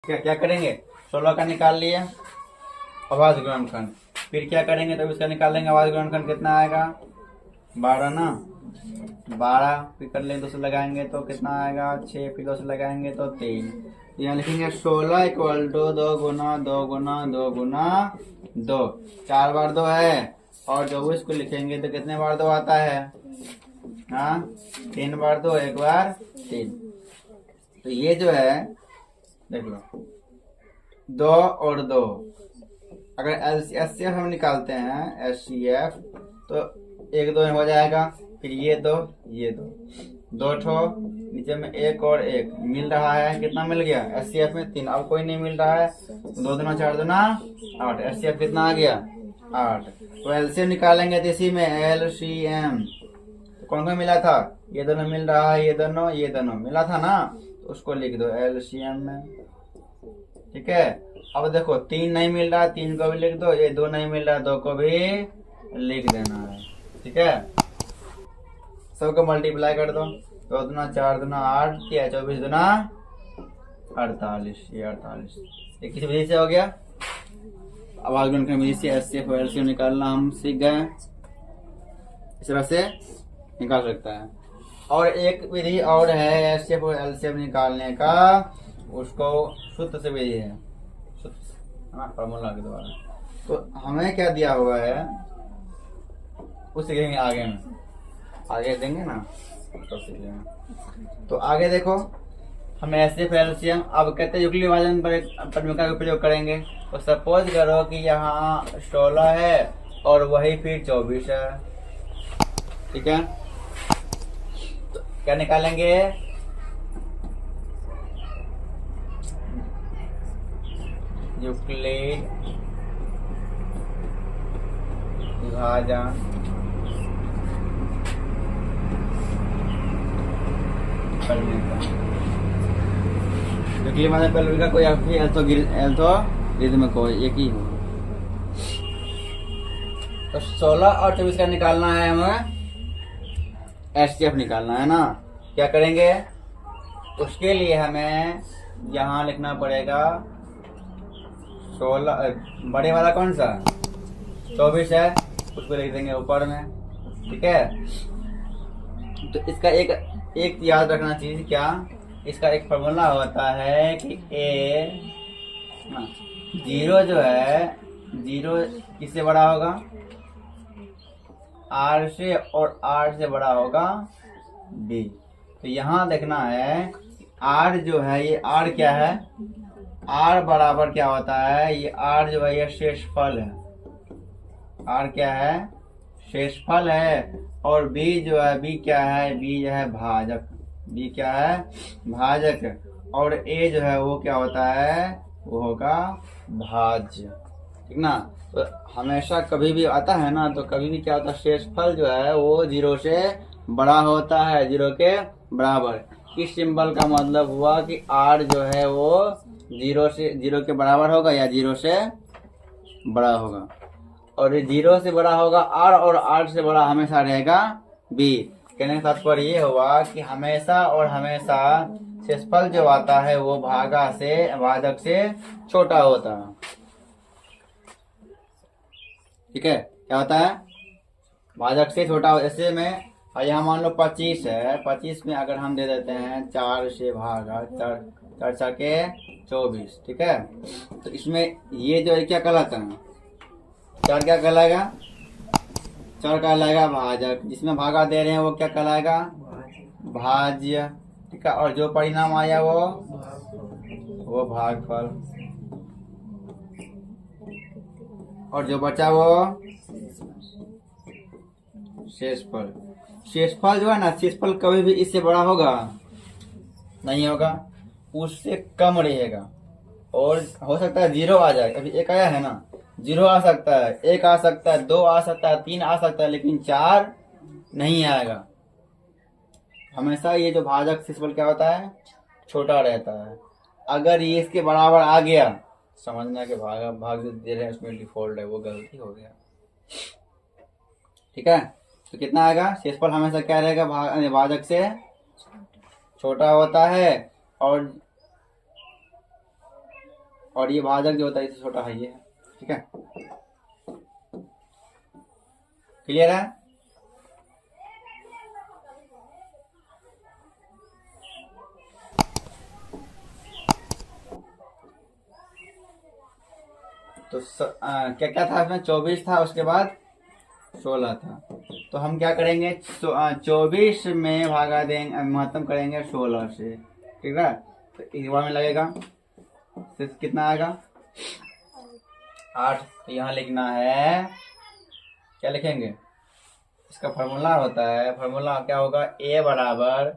क्या क्या करेंगे? 16 का निकाल लिए अभाज्य गुणनखंड, फिर क्या करेंगे? तो इसका निकालेंगे अभाज्य गुणनखंड, कितना आएगा? 12 ना, 12 फिर कर ले 2 से लगाएंगे तो कितना आएगा? 6, फिर 2 से लगाएंगे तो 3। यहाँ लिखेंगे 16 इक्वल टू 2 गुना 2 गुना 2 गुना 2, 4 बार 2 है, और 24 को लिखेंगे तो कितने बार 2 आता है? हाँ, 3 बार 2, 1 बार 3। तो ये जो है देख लो, 2 और 2, अगर एचसीएफ हम निकालते हैं एचसीएफ तो 1 2 में हो जाएगा, फिर ये 2 ये 2, 2 ठो नीचे में 1 और 1 मिल रहा है, कितना मिल गया? एचसीएफ में 3, अब कोई नहीं मिल रहा है, 2 दूना 4 दूना 8, एचसीएफ कितना आ गया? 8। तो एलसीएम निकालेंगे तो इसी में एलसीएम तो कौन कौन मिला था? ये दोनों मिल रहा है, ये दोनों मिला था ना, तो उसको लिख दो एलसीएम में। ठीक है, अब देखो 3 नहीं मिल रहा, 3 को भी लिख दो, ये 2 नहीं मिल रहा, 2 को भी लिख देना है। ठीक है, सबको मल्टीप्लाई कर दो, 2 दूना 4 दूना 8, 24 दूना 48, ये 48 ये किस विधि से हो गया? अभाज्य गुणनखंड विधि से एचसीएफ और एलसीएम निकालना हम सीख गए, इस तरह से निकाल सकता है। और एक विधि और है एचसीएफ और एलसीएम निकालने का, उसको सूत्र से विधि है, फॉर्मूला के द्वारा। तो हमें क्या दिया हुआ है वो सीखेंगे आगे में, आगे देंगे ना तो सीखेंगे। तो आगे देखो, हम एचसीएफ एलसीएम अब कहते हैं युगली विभाजन परिमेयता का प्रयोग करेंगे। तो सपोज करो कि यहाँ 16 है और वही फिर 24 है। ठीक है, तो क्या निकालेंगे? यूक्लिड विभाजन परिमेयता, यूक्लिड विभाजन परिमेयता कोई एल्गोरिथम कोई एक ही हो। तो 16 और 24 का निकालना है हमें, एचसीएफ निकालना है ना। क्या करेंगे? उसके लिए हमें यहाँ लिखना पड़ेगा 16, बड़े वाला कौन सा 24 है, उसको लिख देंगे ऊपर में। ठीक है, तो इसका एक याद रखना चीज, क्या इसका एक फॉर्मूला होता है कि ए 0 जो है, 0 किससे बड़ा होगा? आर से, और आर से बड़ा होगा बी। तो यहाँ देखना है आर जो है, ये आर क्या है? आर बराबर क्या होता है? ये आर जो है ये शेषफल है, आर क्या है? शेषफल है। और बी जो है, बी क्या है? बी जो है भाजक, बी क्या है? भाजक। और ए जो है वो क्या होता है? वो होगा भाज्य। ठीक ना। तो हमेशा कभी भी आता है ना, तो कभी भी क्या होता है? शेषफल जो है वो 0 से बड़ा होता है, 0 के बराबर। इस सिंबल का मतलब हुआ कि आर जो है वो 0 के बराबर होगा या 0 से बड़ा होगा। और 0 से बड़ा होगा आर, और आर से बड़ा हमेशा रहेगा बी। कहने का तात्पर्य ये हुआ कि हमेशा और हमेशा शेषफल जो आता है वो भाजक से छोटा होता है। ठीक है, क्या होता है? भाजक से छोटा। ऐसे में यहाँ मान लो 25 है, 25 में अगर हम दे देते हैं 4 से भागा, 4 4 के 24। ठीक है, तो इसमें ये जो है क्या कहलाता है? 4 क्या कहलाएगा? 4 कहलाएगा भाजक। जिसमें भागा दे रहे हैं वो क्या कहलाएगा? भाज्य। ठीक है, और जो परिणाम आया वो भागफल, और जो बचा वो शेषफल। शेषफल जो है ना, शेषफल कभी भी इससे बड़ा होगा नहीं होगा, उससे कम रहेगा। और हो सकता है 0 आ जाए, अभी 1 आया है ना, 0 आ सकता है, 1 आ सकता है, 2 आ सकता है, 3 आ सकता है, लेकिन 4 नहीं आएगा। हमेशा ये जो भाजक शेषफल क्या होता है? छोटा रहता है। अगर ये इसके बराबर आ गया, समझना कि भाग दे रहे हैं उसमें डिफॉल्ट है, वो गलती हो गया। ठीक है, तो कितना आएगा? शेषफल हमेशा क्या रहेगा? भाजक से छोटा होता है। और और ये भाजक जो होता है इससे छोटा है ये है। ठीक है, क्लियर है। तो क्या क्या था इसमें, 24 था, उसके बाद 16 था। तो हम क्या करेंगे, 24 में भागा देंगे, महत्तम करेंगे 16 से। ठीक है, तो इस बार में लगेगा तो कितना आएगा 8। तो यहाँ लिखना है, क्या लिखेंगे, इसका फार्मूला होता है, फार्मूला क्या होगा, ए बराबर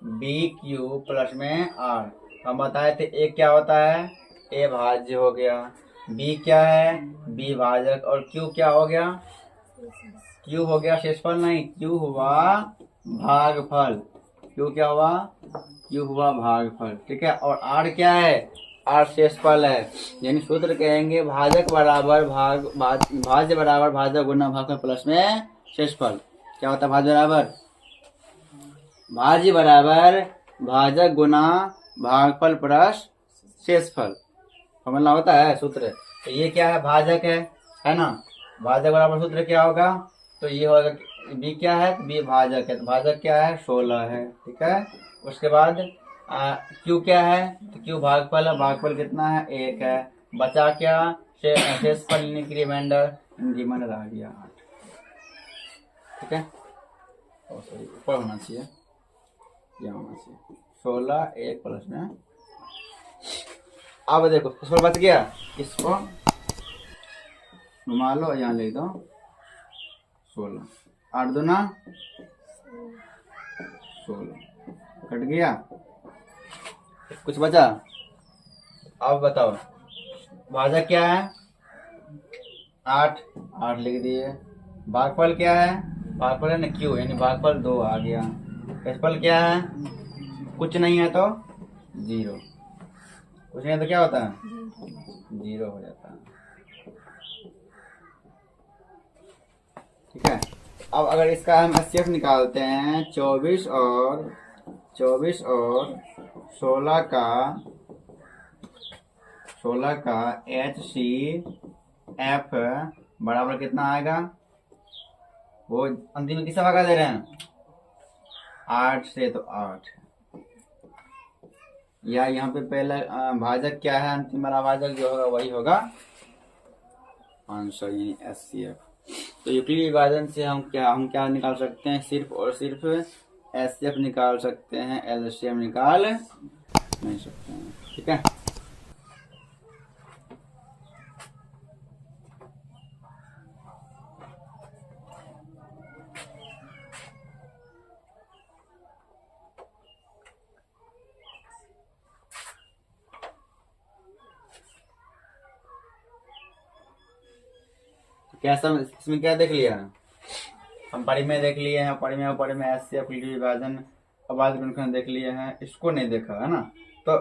बी क्यू प्लस में आर। हम बताए थे ए क्या होता है, ए भाज्य हो गया, बी क्या है, बी भाजक, और क्यू क्या हो गया, क्यू हो गया शेषफल, नहीं क्यू हुआ भागफल। क्यू क्या हुआ, क्यू हुआ भागफल। ठीक है, और आर क्या है, आर शेषफल है। यानी सूत्र कहेंगे भाजक बराबर भाज्य बराबर भाजक गुना भागफल प्लस में शेषफल। क्या होता है भाज्य बराबर, भाज्य बराबर भाजक गुना भागफल प्लस शेषफल, फॉर्मूला होता है सूत्र। तो ये क्या है, भाजक है ना, भाजक बराबर सूत्र क्या होगा, तो ये होगा बी क्या है, बी भाजक है, तो भाजक क्या है 16 है। ठीक है, उसके बाद क्यू क्या है, तो क्यू भागफल है, भागफल कितना है 1 है, बचा क्या शेषफल रिमाइंडर, रिमाइंडर आ गया 8। ठीक है, सॉरी ऊपर होना चाहिए, यहाँ होना चाहिए 16 1 प्लस में। अब देखो इस पर बच गया, इसको घुमा लो, यहाँ लिख दो 16, 8 दूना 16, कट गया, कुछ बचा। अब बताओ भाजक क्या है 8, 8 लिख दिए, भागफल क्या है, भागफल है ना क्यू, यानी भागफल 2 आ गया, शेषफल क्या है, कुछ नहीं है तो 0, कुछ नहीं है तो क्या होता है 0 हो जाता है। ठीक है, अब अगर इसका हम एचसीएफ निकालते हैं, 24 और 16 का HCF बराबर कितना आएगा, वो अंतिम में किससे भागा दे रहे हैं 8 से, तो 8। या यहाँ पे पहला भाजक क्या है, अंतिम वाला भाजक जो होगा वही होगा आंसर, यानी एचसीएफ। तो यूक्लिड विभाजन से हम क्या निकाल सकते हैं, सिर्फ और सिर्फ एचसीएफ निकाल सकते हैं, एलसीएम निकाल नहीं सकते हैं। ठीक है, कैसा इसमें क्या देख लिया, हम परिमेय देख लिए हैं, परिमेय एचसीएफ विभाजन अभाज्य गुणनखंड देख लिए हैं, इसको नहीं देखा है ना। तो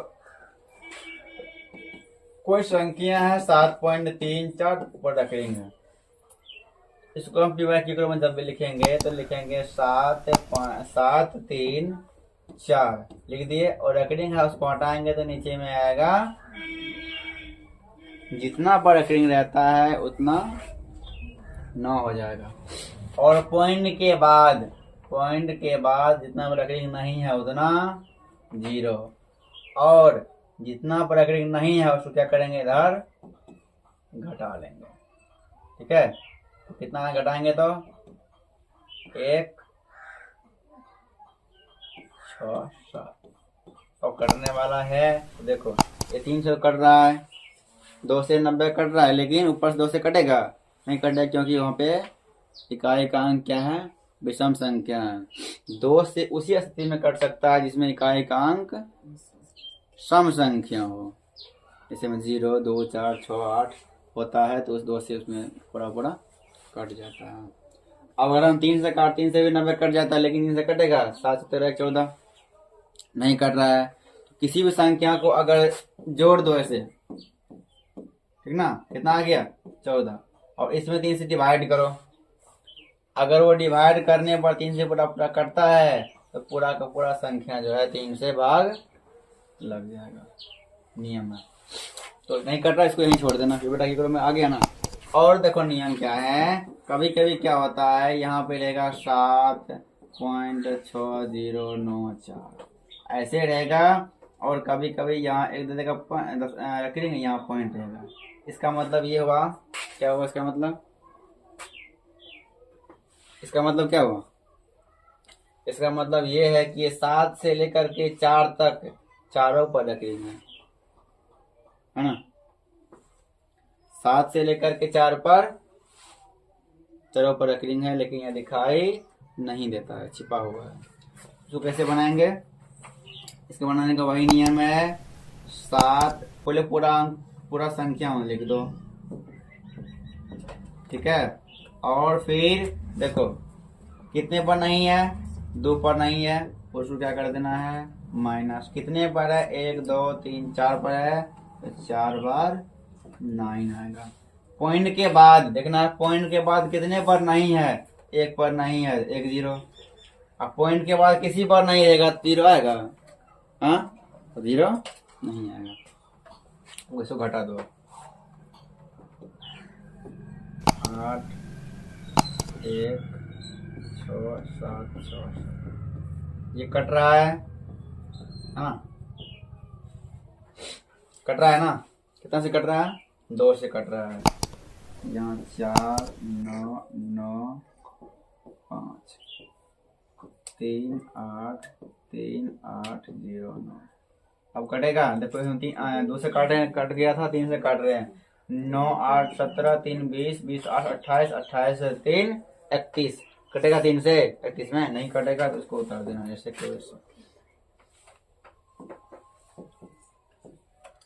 कोई संख्या है 7.34 ऊपर रखेंगे, इसको हम पीवाई क्यू में जब भी लिखेंगे तो लिखेंगे 7.3 4 लिख दिए, और रेकरिंग है उसको हटाएंगे तो नीचे में आएगा, जितना पर रेकरिंग रहता है उतना 9 हो जाएगा, और पॉइंट के बाद जितना पर रेकरिंग नहीं है उतना 0, और जितना पर रेकरिंग नहीं है उसको क्या करेंगे इधर घटा लेंगे। ठीक है, तो कितना घटाएंगे तो 1 6 7, और कटने वाला है तो देखो ये 300 कट रहा है, 2 से 90 कट रहा है, लेकिन ऊपर से 2 से कटेगा नहीं, कटेगा क्योंकि वहां पे इकाई का अंक क्या है, विषम संख्या है। 2 से उसी स्थिति में कट सकता है जिसमें इकाई का अंक सम संख्या हो, जैसे में 0 2 4 6 8 होता है, तो उस 2 से उसमें पूरा कट जाता है। अब अगर हम 3 से काट, 3 से भी 90 कट जाता है, लेकिन 3 से कटेगा 7 13 14 नहीं कट रहा है। तो किसी भी संख्या को अगर जोड़ दो ऐसे, ठीक ना, कितना आ गया 14, और इसमें 3 से डिवाइड करो, अगर वो डिवाइड करने पर 3 से पूरा पूरा कटता है तो पूरा का पूरा संख्या जो है 3 से भाग लग जाएगा, नियम है। तो नहीं कट रहा, इसको यहीं छोड़ देना। फिर बेटा ये करो, मैं आ गया ना। और देखो नियम क्या है, कभी कभी क्या होता है, यहाँ पे रहेगा 7.6094 ऐसे रहेगा, और कभी कभी यहाँ एक दे देगा रख देंगे, यहाँ पॉइंट रहेगा। इसका मतलब ये हुआ, क्या हुआ इसका मतलब, इसका मतलब क्या हुआ, इसका मतलब ये है कि ये 7 से लेकर के 4 तक चारों पर रखेंगे, है ना। 7 से लेकर के 4 पर चारों पर रखलिंग है, लेकिन यह दिखाई नहीं देता है, छिपा हुआ है। इसको कैसे बनाएंगे, इसको बनाने का वही नियम है, 7 पहले पूरा संख्या में लिख दो, ठीक है। और फिर देखो कितने पर नहीं है, 2 पर नहीं है, उसको क्या कर देना है, माइनस। कितने पर है, 1 2 3 4 पर है, तो 4 बार 9 आएगा। पॉइंट के बाद देखना, पॉइंट के बाद कितने पर नहीं है, 1 पर नहीं है, 1 0। अब पॉइंट के बाद किसी पर नहीं रहेगा, 0 आएगा, हाँ, तो 0 नहीं आएगा। उसको घटा दो, 8 1 6 7 6, ये कट रहा है ना, कट रहा है ना, कितना से कट रहा है, 2 से कट रहा है। यहाँ 4 9 9 5 3 8 3 8 0 9। अब कटेगा, देखो 2 से कट गया था, 3 से काट रहे हैं, 9 8 17 3 20 20 8 28 28 से 3 31, कटेगा 3 से 31 में, नहीं कटेगा तो उसको उतार देना, जैसे कि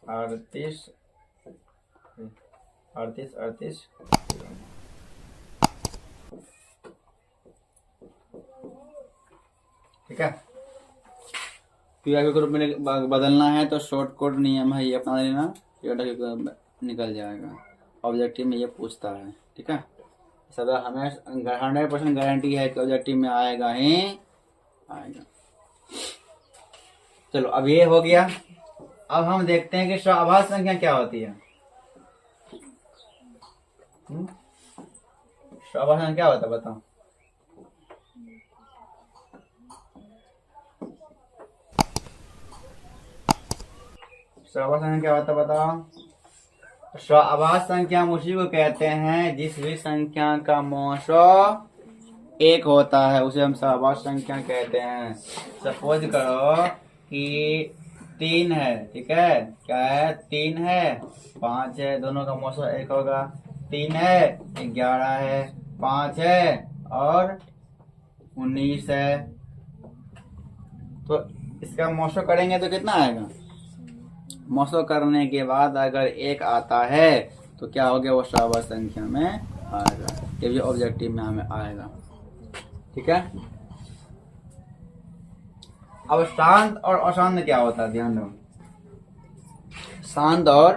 38 38 38। ठीक है, क्यूआर कोड में बदलना है तो शॉर्ट कोड नियम है, ये अपना लेना, निकल जाएगा। ऑब्जेक्टिव में ये पूछता है, ठीक है। सब हमें 100% गारंटी है कि ऑब्जेक्टिव में आएगा ही आएगा। चलो अब ये हो गया। अब हम देखते हैं कि स्वाभाविक संख्या क्या होती है। स्वाभाविक संख्या क्या होता है, बताओ। स्वाभाविक संख्या क्या होता है, बताओ। स्वाभाविक संख्या उसी को कहते हैं जिस भी संख्या का मौसो 1 होता है, उसे हम स्वाभाविक संख्या कहते हैं। सपोज करो कि 3 है, ठीक है, क्या है, 3 है 5 है, दोनों का मौसो 1 होगा। 3 है 11 है, 5 है और 19 है, तो इसका मौसो करेंगे तो कितना आएगा। मौसो करने के बाद अगर 1 आता है तो क्या हो गया, वो स्वाभाविक संख्या में आएगा, ये भी ऑब्जेक्टिव में हमें आएगा, ठीक है। अब शांत और अशांत क्या होता है, ध्यान दो। शांत और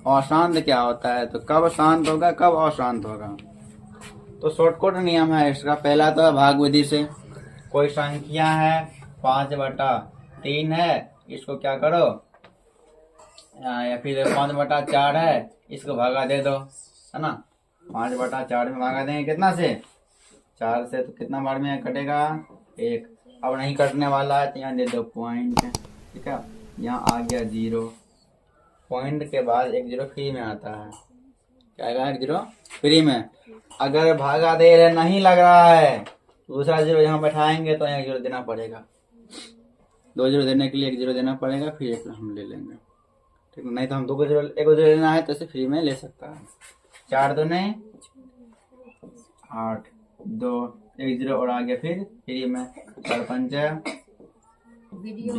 अशांत क्या होता है, तो कब शांत होगा कब अशांत होगा, तो शॉर्टकट नियम है इसका। पहला तो भाग विधि से, कोई संख्या है 5/3 है, इसको क्या करो, या फिर 5/4 है, इसको भागा दे दो, है ना। 5/4 में भागा देंगे कितना से, 4 से, तो कितना बार में कटेगा, 1। अब नहीं कटने वाला है तो यहाँ दे दो पॉइंट, ठीक है। यहाँ आ गया 0, पॉइंट के बाद 1 0 फ्री में आता है, क्या आएगा, 1 0 फ्री में। अगर भागा दे रहे नहीं लग रहा है, दूसरा 0 यहाँ बैठाएंगे तो यहाँ 1 0 देना पड़ेगा, 2 0 देने के लिए 1 0 देना पड़ेगा, फिर 1 हम ले लेंगे, ठीक है। नहीं तो हम 2 0 1 0 लेना है तो इसे फ्री में ले सकता है। 4 2 नहीं 8 2 1 0 और आ गया फिर फ्री में, 4 5 20